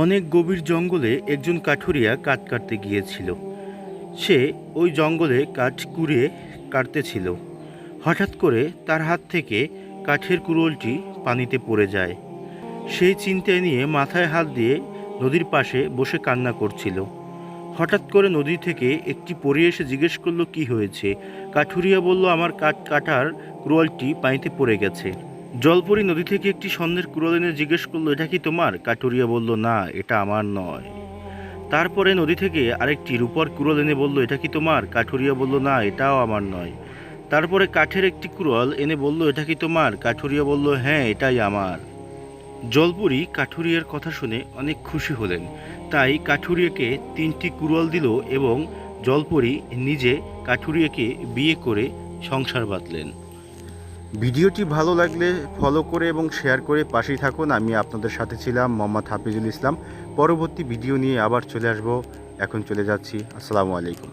অনেক গভীর জঙ্গলে একজন কাঠুরিয়া কাঠ কাটতে গিয়েছিল। সে ওই জঙ্গলে কাঠ কুড়িয়ে কাটতেছিল। হঠাৎ করে তার হাত থেকে কাঠের কুড়োলটি পানিতে পড়ে যায়। সেই চিন্তায় নিয়ে মাথায় হাত দিয়ে নদীর পাশে বসে কান্না করছিল। হঠাৎ করে নদী থেকে একটি পরী এসে জিজ্ঞেস করলো, কি হয়েছে? কাঠুরিয়া বলল, আমার কাঠ কাটার কুড়োলটি পানিতে পড়ে গেছে। জলপরী নদী থেকে একটি স্বর্ণের কুড়োল এনে জিজ্ঞেস করলো, এটা কি তোমার? কাঠুরিয়া বলল, না, এটা আমার নয়। তারপরে নদী থেকে আরেকটি রূপার কুড়োল এনে বলল, এটা কি তোমার? কাঠুরিয়া বলল, না, এটাও আমার নয়। তারপরে কাঠের একটি কুড়োল এনে বলল, এটা কি তোমার? কাঠুরিয়া বলল, হ্যাঁ, এটাই আমার। জলপরী কাঠুরিয়ার কথা শুনে অনেক খুশি হলেন। তাই কাঠুরিয়াকে 3টি কুড়োল দিল এবং জলপরী নিজে কাঠুরিয়াকে বিয়ে করে সংসার বাঁধলেন। ভিডিওটি ভালো লাগলে ফলো করে এবং শেয়ার করে পাশেই থাকুন। আমি আপনাদের সাথে ছিলাম মোহাম্মদ হাফিজুল ইসলাম। পরবর্তী ভিডিও নিয়ে আবার চলে আসব। এখন চলে যাচ্ছি। আসসালামু আলাইকুম।